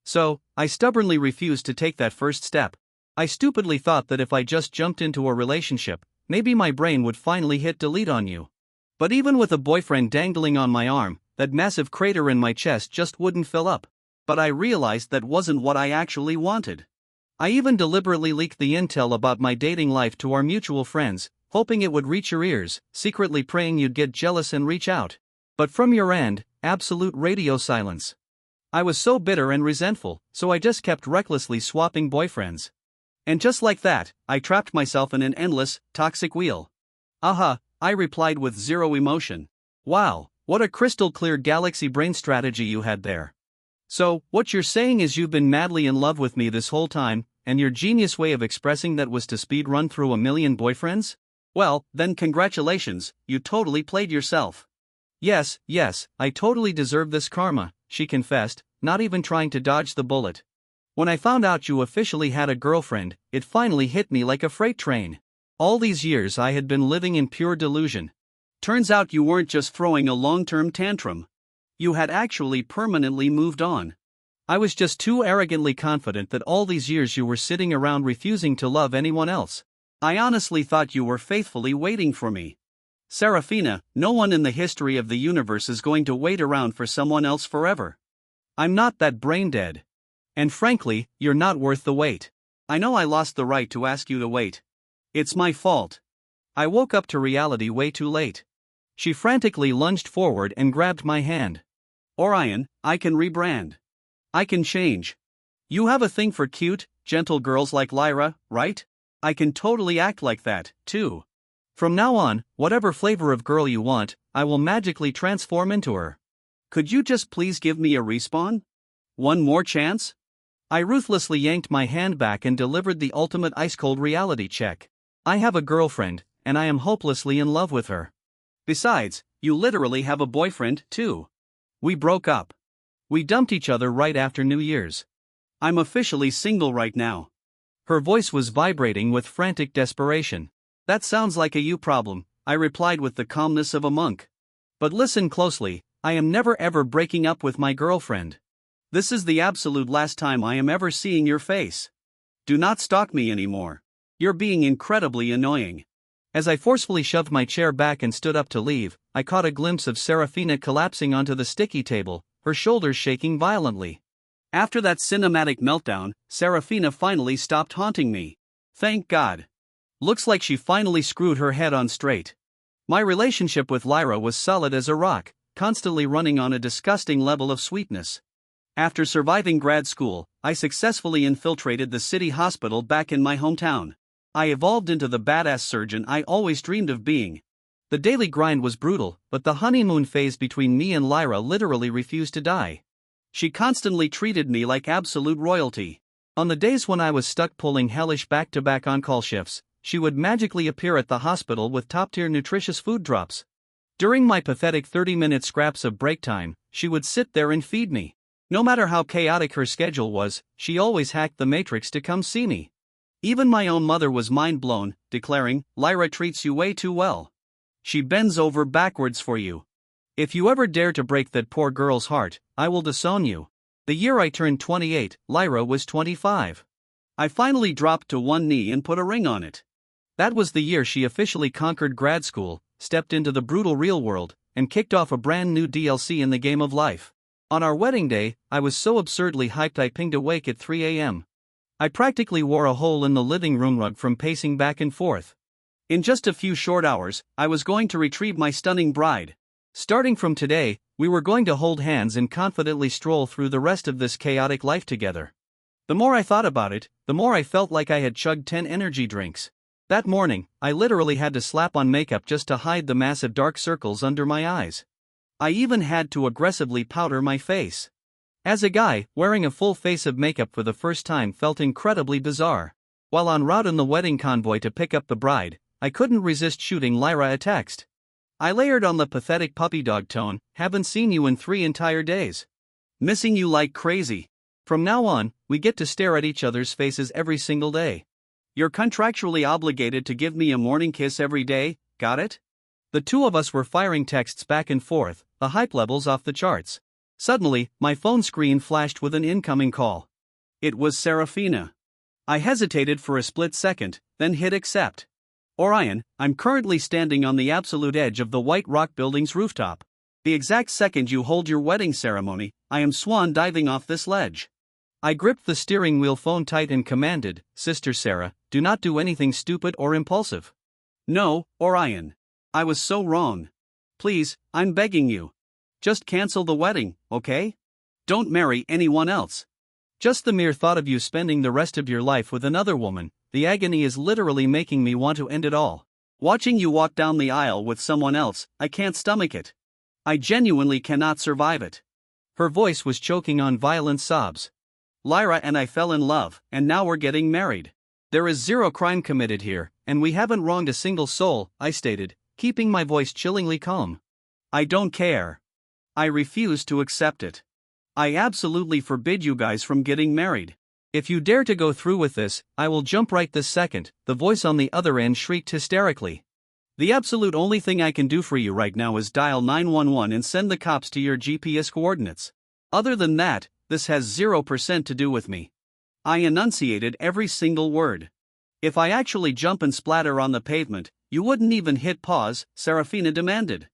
So, I stubbornly refused to take that first step. I stupidly thought that if I just jumped into a relationship, maybe my brain would finally hit delete on you. But even with a boyfriend dangling on my arm, that massive crater in my chest just wouldn't fill up. But I realized that wasn't what I actually wanted. I even deliberately leaked the intel about my dating life to our mutual friends, hoping it would reach your ears, secretly praying you'd get jealous and reach out. But from your end, absolute radio silence. I was so bitter and resentful, so I just kept recklessly swapping boyfriends. And just like that, I trapped myself in an endless, toxic wheel. I replied with zero emotion. Wow, what a crystal clear galaxy brain strategy you had there. So, what you're saying is you've been madly in love with me this whole time, and your genius way of expressing that was to speed run through 1,000,000 boyfriends? Well, then congratulations, you totally played yourself. Yes, I totally deserve this karma, she confessed, not even trying to dodge the bullet. When I found out you officially had a girlfriend, it finally hit me like a freight train. All these years I had been living in pure delusion. Turns out you weren't just throwing a long-term tantrum. You had actually permanently moved on. I was just too arrogantly confident that all these years you were sitting around refusing to love anyone else. I honestly thought you were faithfully waiting for me. Serafina, no one in the history of the universe is going to wait around for someone else forever. I'm not that brain dead. And frankly, you're not worth the wait. I know I lost the right to ask you to wait. It's my fault. I woke up to reality way too late. She frantically lunged forward and grabbed my hand. Orion, I can rebrand. I can change. You have a thing for cute, gentle girls like Lyra, right? I can totally act like that, too. From now on, whatever flavor of girl you want, I will magically transform into her. Could you just please give me a respawn? One more chance? I ruthlessly yanked my hand back and delivered the ultimate ice-cold reality check. I have a girlfriend, and I am hopelessly in love with her. Besides, you literally have a boyfriend, too. We broke up. We dumped each other right after New Year's. I'm officially single right now. Her voice was vibrating with frantic desperation. That sounds like a you problem, I replied with the calmness of a monk. But listen closely, I am never ever breaking up with my girlfriend. This is the absolute last time I am ever seeing your face. Do not stalk me anymore. You're being incredibly annoying. As I forcefully shoved my chair back and stood up to leave, I caught a glimpse of Serafina collapsing onto the sticky table, her shoulders shaking violently. After that cinematic meltdown, Serafina finally stopped haunting me. Thank God. Looks like she finally screwed her head on straight. My relationship with Lyra was solid as a rock, constantly running on a disgusting level of sweetness. After surviving grad school, I successfully infiltrated the city hospital back in my hometown. I evolved into the badass surgeon I always dreamed of being. The daily grind was brutal, but the honeymoon phase between me and Lyra literally refused to die. She constantly treated me like absolute royalty. On the days when I was stuck pulling hellish back-to-back on-call shifts, she would magically appear at the hospital with top-tier nutritious food drops. During my pathetic 30-minute scraps of break time, she would sit there and feed me. No matter how chaotic her schedule was, she always hacked the matrix to come see me. Even my own mother was mind-blown, declaring, "Lyra treats you way too well. She bends over backwards for you. If you ever dare to break that poor girl's heart, I will disown you." The year I turned 28, Lyra was 25. I finally dropped to one knee and put a ring on it. That was the year she officially conquered grad school, stepped into the brutal real world, and kicked off a brand new DLC in the game of life. On our wedding day, I was so absurdly hyped I pinged awake at 3 a.m. I practically wore a hole in the living room rug from pacing back and forth. In just a few short hours, I was going to retrieve my stunning bride. Starting from today, we were going to hold hands and confidently stroll through the rest of this chaotic life together. The more I thought about it, the more I felt like I had chugged 10 energy drinks. That morning, I literally had to slap on makeup just to hide the massive dark circles under my eyes. I even had to aggressively powder my face. As a guy, wearing a full face of makeup for the first time felt incredibly bizarre. While en route in the wedding convoy to pick up the bride, I couldn't resist shooting Lyra a text. I layered on the pathetic puppy dog tone, "Haven't seen you in 3 entire days. Missing you like crazy. From now on, we get to stare at each other's faces every single day. You're contractually obligated to give me a morning kiss every day, got it?" The two of us were firing texts back and forth, the hype levels off the charts. Suddenly, my phone screen flashed with an incoming call. It was Serafina. I hesitated for a split second, then hit accept. "Orion, I'm currently standing on the absolute edge of the White Rock Building's rooftop. The exact second you hold your wedding ceremony, I am swan diving off this ledge." I gripped the steering wheel phone tight and commanded, "Sister Sarah, do not do anything stupid or impulsive." "No, Orion. I was so wrong. Please, I'm begging you. Just cancel the wedding, okay? Don't marry anyone else. Just the mere thought of you spending the rest of your life with another woman, the agony is literally making me want to end it all. Watching you walk down the aisle with someone else, I can't stomach it. I genuinely cannot survive it." Her voice was choking on violent sobs. "Lyra and I fell in love, and now we're getting married. There is zero crime committed here, and we haven't wronged a single soul," I stated, keeping my voice chillingly calm. "I don't care. I refuse to accept it. I absolutely forbid you guys from getting married. If you dare to go through with this, I will jump right this second," the voice on the other end shrieked hysterically. "The absolute only thing I can do for you right now is dial 911 and send the cops to your GPS coordinates. Other than that, this has 0% to do with me." I enunciated every single word. "If I actually jump and splatter on the pavement, you wouldn't even hit pause," Serafina demanded.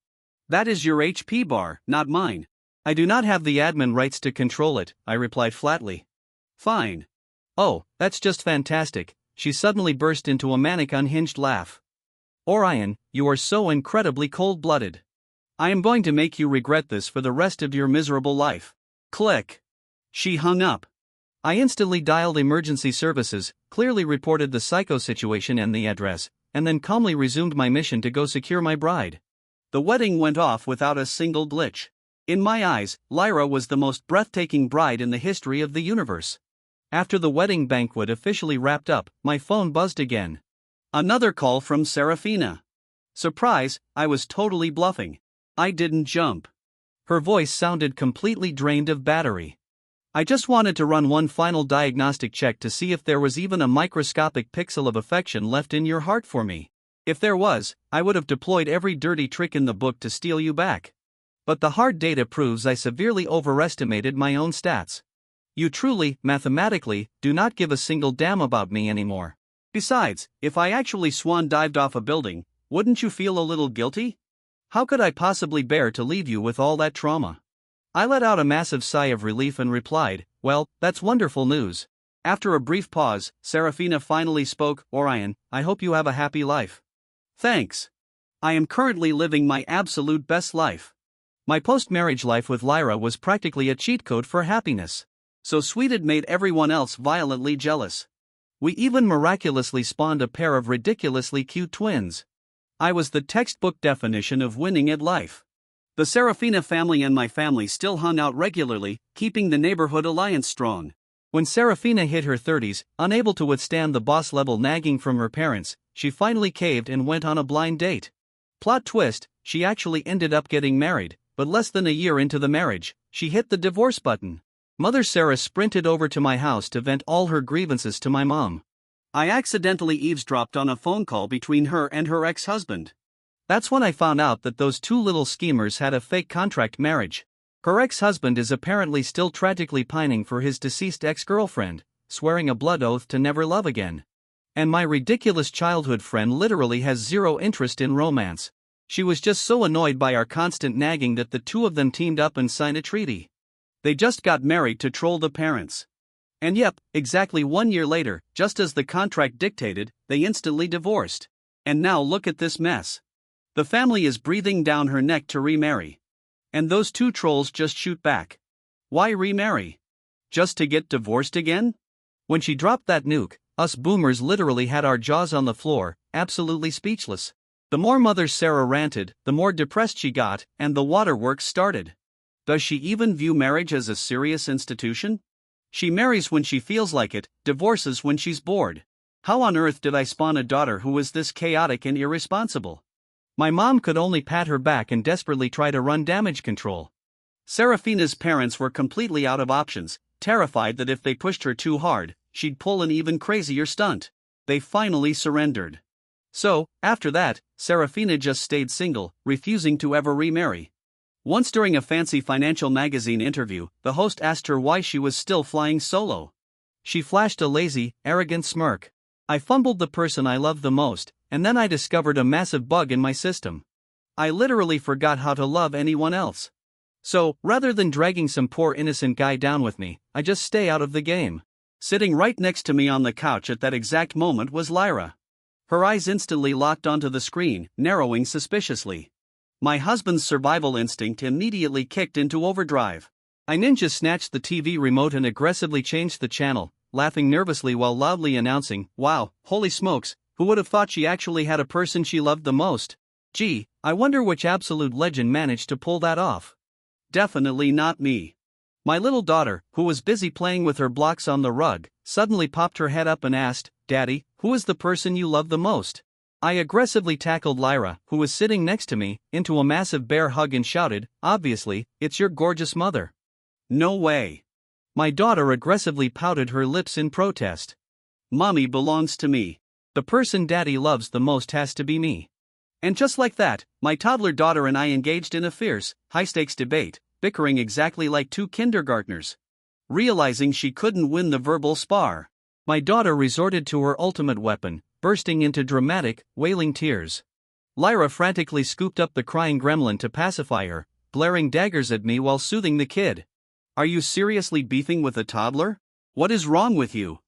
"That is your HP bar, not mine. I do not have the admin rights to control it," I replied flatly. "Fine." "Oh, that's just fantastic," she suddenly burst into a manic unhinged laugh. "Orion, you are so incredibly cold-blooded. I am going to make you regret this for the rest of your miserable life." Click. She hung up. I instantly dialed emergency services, clearly reported the psycho situation and the address, and then calmly resumed my mission to go secure my bride. The wedding went off without a single glitch. In my eyes, Lyra was the most breathtaking bride in the history of the universe. After the wedding banquet officially wrapped up, my phone buzzed again. Another call from Serafina. Surprise, I was totally bluffing. I didn't jump. Her voice sounded completely drained of battery. I just wanted to run one final diagnostic check to see if there was even a microscopic pixel of affection left in your heart for me. If there was, I would have deployed every dirty trick in the book to steal you back. But the hard data proves I severely overestimated my own stats. You truly, mathematically, do not give a single damn about me anymore. Besides, if I actually swan dived off a building, wouldn't you feel a little guilty? How could I possibly bear to leave you with all that trauma? I let out a massive sigh of relief and replied, well, that's wonderful news. After a brief pause, Serafina finally spoke, Orion, I hope you have a happy life. Thanks. I am currently living my absolute best life. My post-marriage life with Lyra was practically a cheat code for happiness. So sweet it made everyone else violently jealous. We even miraculously spawned a pair of ridiculously cute twins. I was the textbook definition of winning at life. The Serafina family and my family still hung out regularly, keeping the neighborhood alliance strong. When Serafina hit her 30s, unable to withstand the boss-level nagging from her parents, she finally caved and went on a blind date. Plot twist, she actually ended up getting married, but less than a year into the marriage, she hit the divorce button. Mother Sarah sprinted over to my house to vent all her grievances to my mom. I accidentally eavesdropped on a phone call between her and her ex-husband. That's when I found out that those two little schemers had a fake contract marriage. Her ex-husband is apparently still tragically pining for his deceased ex-girlfriend, swearing a blood oath to never love again. And my ridiculous childhood friend literally has zero interest in romance. She was just so annoyed by our constant nagging that the two of them teamed up and signed a treaty. They just got married to troll the parents. And yep, exactly 1 year later, just as the contract dictated, they instantly divorced. And now look at this mess. The family is breathing down her neck to remarry. And those two trolls just shoot back. Why remarry? Just to get divorced again? When she dropped that nuke, us boomers literally had our jaws on the floor, absolutely speechless. The more Mother Sarah ranted, the more depressed she got, and the waterworks started. Does she even view marriage as a serious institution? She marries when she feels like it, divorces when she's bored. How on earth did I spawn a daughter who was this chaotic and irresponsible? My mom could only pat her back and desperately try to run damage control. Serafina's parents were completely out of options, terrified that if they pushed her too hard, she'd pull an even crazier stunt. They finally surrendered. So, after that, Serafina just stayed single, refusing to ever remarry. Once during a fancy financial magazine interview, the host asked her why she was still flying solo. She flashed a lazy, arrogant smirk. I fumbled the person I loved the most, and then I discovered a massive bug in my system. I literally forgot how to love anyone else. So, rather than dragging some poor innocent guy down with me, I just stay out of the game. Sitting right next to me on the couch at that exact moment was Lyra. Her eyes instantly locked onto the screen, narrowing suspiciously. My husband's survival instinct immediately kicked into overdrive. I ninja snatched the TV remote and aggressively changed the channel, laughing nervously while loudly announcing, wow, holy smokes, who would have thought she actually had a person she loved the most? Gee, I wonder which absolute legend managed to pull that off. Definitely not me. My little daughter, who was busy playing with her blocks on the rug, suddenly popped her head up and asked, Daddy, who is the person you love the most? I aggressively tackled Lyra, who was sitting next to me, into a massive bear hug and shouted, obviously, it's your gorgeous mother. No way. My daughter aggressively pouted her lips in protest. Mommy belongs to me. The person Daddy loves the most has to be me. And just like that, my toddler daughter and I engaged in a fierce, high-stakes debate, bickering exactly like two kindergartners. Realizing she couldn't win the verbal spar, my daughter resorted to her ultimate weapon, bursting into dramatic, wailing tears. Lyra frantically scooped up the crying gremlin to pacify her, glaring daggers at me while soothing the kid. Are you seriously beefing with a toddler? What is wrong with you?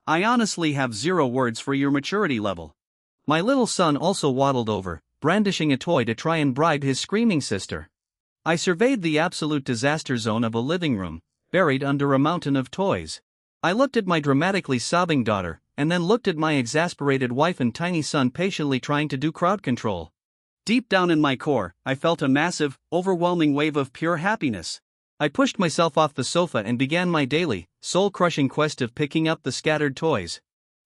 I honestly have zero words for your maturity level. My little son also waddled over, brandishing a toy to try and bribe his screaming sister. I surveyed the absolute disaster zone of a living room, buried under a mountain of toys. I looked at my dramatically sobbing daughter, and then looked at my exasperated wife and tiny son patiently trying to do crowd control. Deep down in my core, I felt a massive, overwhelming wave of pure happiness. I pushed myself off the sofa and began my daily, soul-crushing quest of picking up the scattered toys.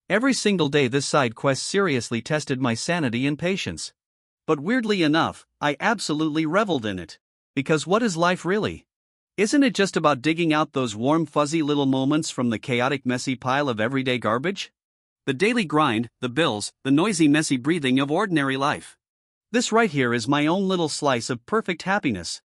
Every single day this side quest seriously tested my sanity and patience. But weirdly enough, I absolutely reveled in it. Because what is life really? Isn't it just about digging out those warm fuzzy little moments from the chaotic messy pile of everyday garbage? The daily grind, the bills, the noisy messy breathing of ordinary life. This right here is my own little slice of perfect happiness.